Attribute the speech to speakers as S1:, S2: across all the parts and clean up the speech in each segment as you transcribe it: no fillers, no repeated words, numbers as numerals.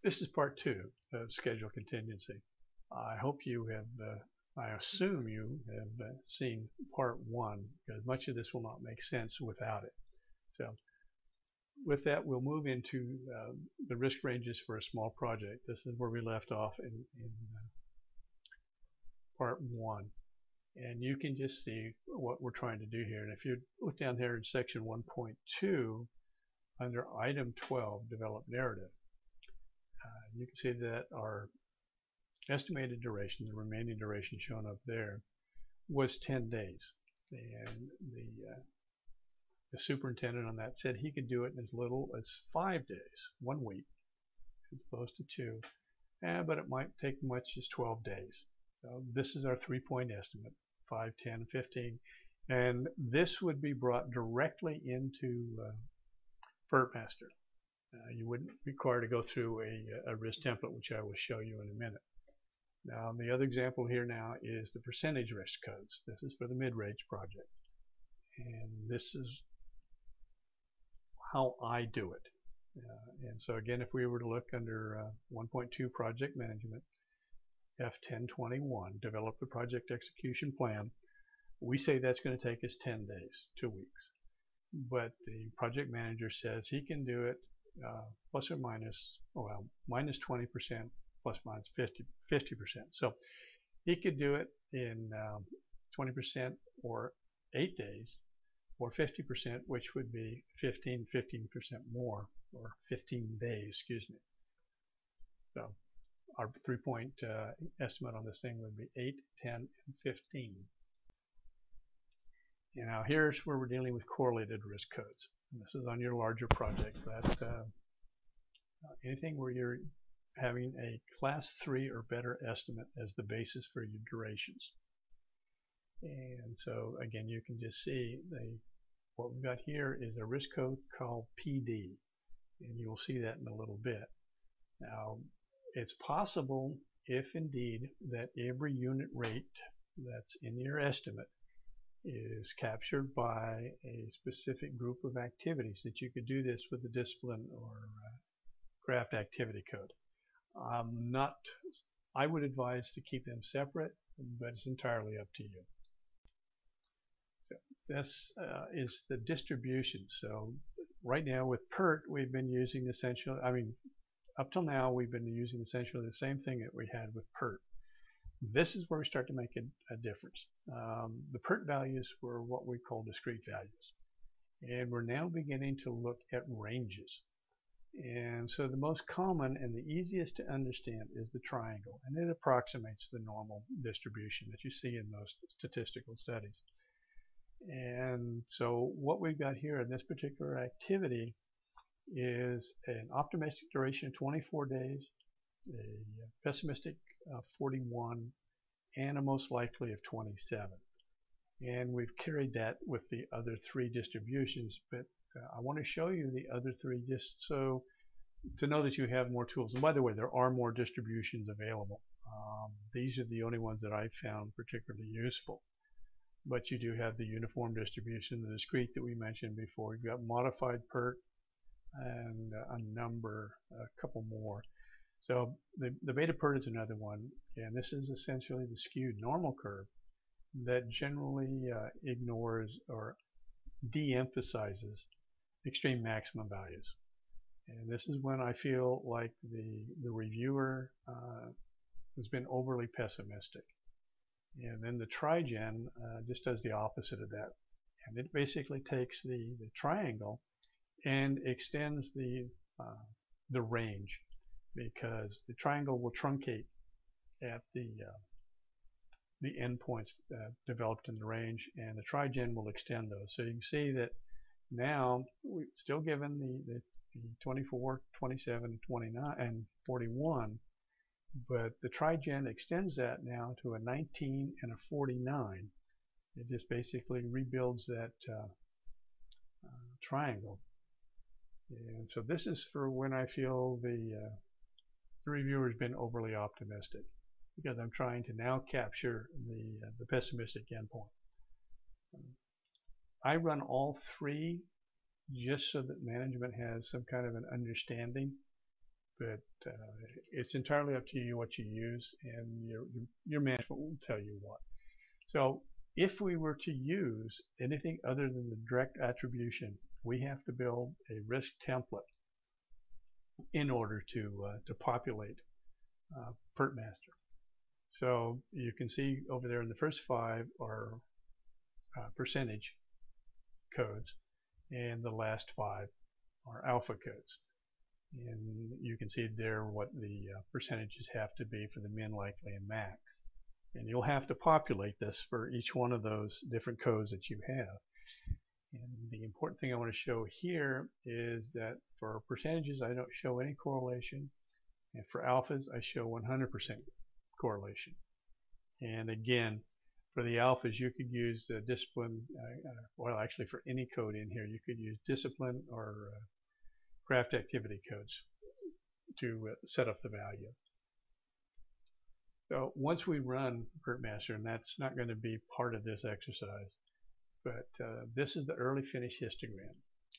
S1: This is part two of schedule contingency. I hope you have, I assume you have seen part one, because much of this will not make sense without it. So with that, we'll move into the risk ranges for a small project. This is where we left off in part one. And you can just see what we're trying to do here. And if you look down here in section 1.2, under item 12, develop narrative, you can see that our estimated duration, the remaining duration shown up there, was 10 days. And the superintendent on that said he could do it in as little as 5 days, 1 week, as opposed to 2. But it might take much as 12 days. So this is our 3-point estimate, 5, 10, 15. And this would be brought directly into PERTmaster. You wouldn't require to go through a risk template, which I will show you in a minute. Now, the other example here now is the percentage risk codes. This is for the mid-range project. And this is how I do it. And so again, if we were to look under 1.2 project management, F1021, develop the project execution plan, we say that's going to take us 10 days, 2 weeks. But the project manager says he can do it plus or minus, well, minus 20%, plus minus 50%. So he could do it in 20% or 8 days, or 50%, which would be 15% more, or 15 days, excuse me. So our 3-point estimate on this thing would be 8, 10, and 15. And now here's where we're dealing with correlated risk codes. And this is on your larger projects. That anything where you're having a class 3 or better estimate as the basis for your durations. And so again, you can just see what we've got here is a risk code called PD, and you will see that in a little bit. Now, it's possible, if indeed, that every unit rate that's in your estimate is captured by a specific group of activities, that you could do this with the discipline or craft activity code. I would advise to keep them separate, but it's entirely up to you. So this is the distribution. So right now with PERT, we've been using essentially, up till now, we've been using essentially the same thing that we had with PERT. This is where we start to make a difference. The PERT values were what we call discrete values. And we're now beginning to look at ranges. And so the most common and the easiest to understand is the triangle. And it approximates the normal distribution that you see in most statistical studies. And so what we've got here in this particular activity is an optimistic duration of 24 days, a pessimistic 41, and a most likely of 27. And we've carried that with the other 3 distributions, but I want to show you the other 3 just so to know that you have more tools. And by the way, there are more distributions available. These are the only ones that I found particularly useful. But you do have the uniform distribution, the discrete that we mentioned before. You've got modified PERT and a couple more. So the beta PERT is another one, and this is essentially the skewed normal curve that generally ignores or de-emphasizes extreme maximum values. And this is when I feel like the reviewer has been overly pessimistic. And then the trigen just does the opposite of that. And it basically takes the triangle and extends the range, because the triangle will truncate at the endpoints developed in the range, and the trigen will extend those. So you can see that now we're still given the 24, 27, 29, and 41, but the trigen extends that now to a 19 and a 49. It just basically rebuilds that triangle. And so this is for when I feel the reviewer's been overly optimistic, because I'm trying to now capture the pessimistic endpoint. I run all 3 just so that management has some kind of an understanding, but it's entirely up to you what you use, and your management will tell you what. So if we were to use anything other than the direct attribution, we have to build a risk template in order to populate PERT master. So you can see over there in the first 5 are percentage codes, and the last 5 are alpha codes. And you can see there what the percentages have to be for the min, likely, and max. And you'll have to populate this for each one of those different codes that you have. And the important thing I want to show here is that for percentages, I don't show any correlation. And for alphas, I show 100% correlation. And again, for the alphas, you could use discipline, well, actually for any code in here, you could use discipline or craft activity codes to set up the value. So once we run PERT master, and that's not going to be part of this exercise, but this is the early finish histogram.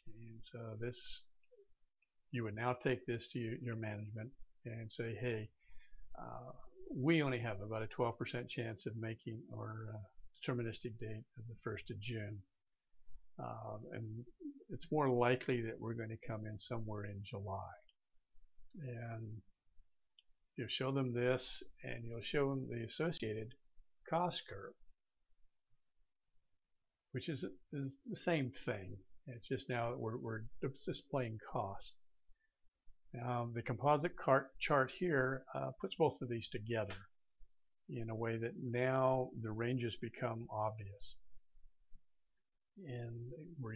S1: And so this, you would now take this to your management and say, hey, we only have about a 12% chance of making our deterministic date of the 1st of June. And it's more likely that we're going to come in somewhere in July. And you'll show them this, and you'll show them the associated cost curve, which is the same thing. It's just now that we're displaying cost. Now the composite chart here puts both of these together in a way that now the ranges become obvious. And we're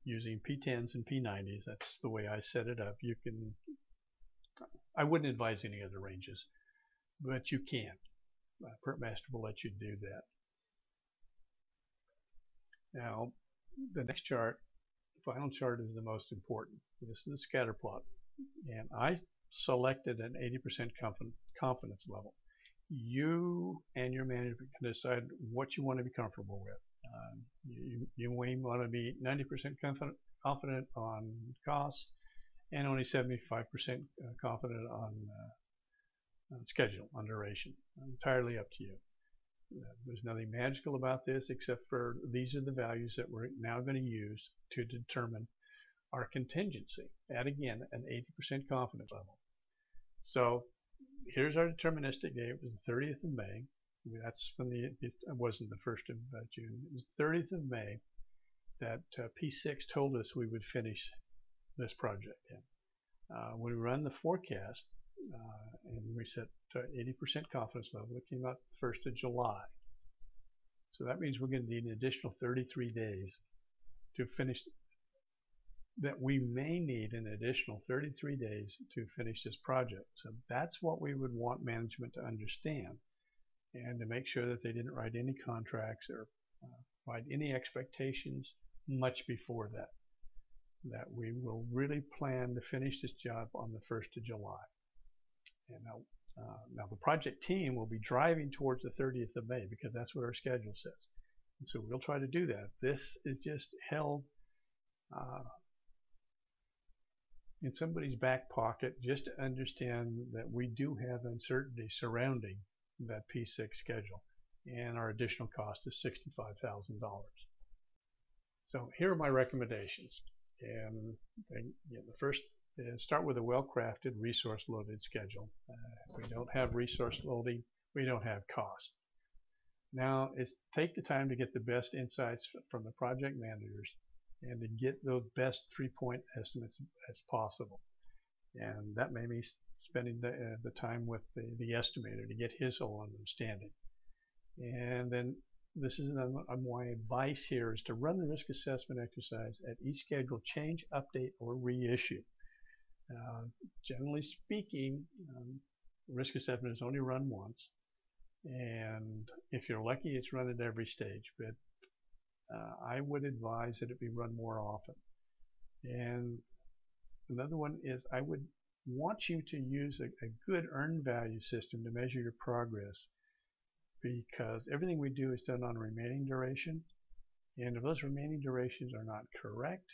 S1: using P10s and P90s. That's the way I set it up. You can, I wouldn't advise any other ranges, but you can. PERT master will let you do that. Now, the next chart, the final chart, is the most important. This is the scatter plot. And I selected an 80% confidence level. You and your management can decide what you want to be comfortable with. You may want to be 90% confident on costs and only 75% confident on schedule, on duration. Entirely up to you. There's nothing magical about this except for these are the values that we're now going to use to determine our contingency at, again, an 80% confidence level. So here's our deterministic date. It was the 30th of May. That's when it wasn't the 1st of June. It was the 30th of May that P6 told us we would finish this project in. When we run the forecast and we set 80% confidence level, it came out the 1st of July. So that means we're going to need an additional 33 days to finish. That we may need an additional 33 days to finish this project. So that's what we would want management to understand, and to make sure that they didn't write any contracts or write any expectations much before that. That we will really plan to finish this job on the 1st of July. And now the project team will be driving towards the 30th of May because that's what our schedule says. And so we'll try to do that. This is just held in somebody's back pocket just to understand that we do have uncertainty surrounding that P6 schedule, and our additional cost is $65,000. So here are my recommendations. And the first is start with a well-crafted resource-loaded schedule. If we don't have resource loading, we don't have cost. Now is take the time to get the best insights from the project managers and to get those best 3-point estimates as possible. And that may be spending the time with the estimator to get his whole understanding. And then this is my advice here is to run the risk assessment exercise at each schedule change, update, or reissue. Generally speaking, risk assessment is only run once, and if you're lucky, it's run at every stage. But I would advise that it be run more often. And another one is I would want you to use a good earned value system to measure your progress, because everything we do is done on remaining duration, and if those remaining durations are not correct,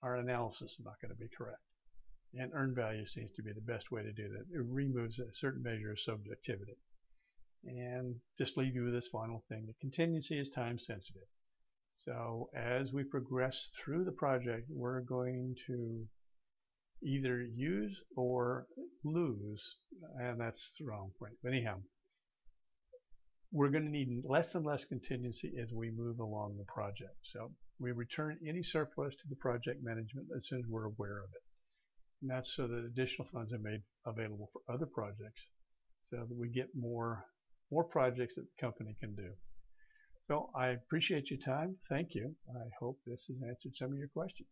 S1: our analysis is not going to be correct. And earned value seems to be the best way to do that. It removes a certain measure of subjectivity. And just leave you with this final thing. The contingency is time sensitive. So as we progress through the project, we're going to either use or lose, and that's the wrong point. But anyhow, we're going to need less and less contingency as we move along the project. So we return any surplus to the project management as soon as we're aware of it. And that's so that additional funds are made available for other projects so that we get more projects that the company can do. So I appreciate your time. Thank you. I hope this has answered some of your questions.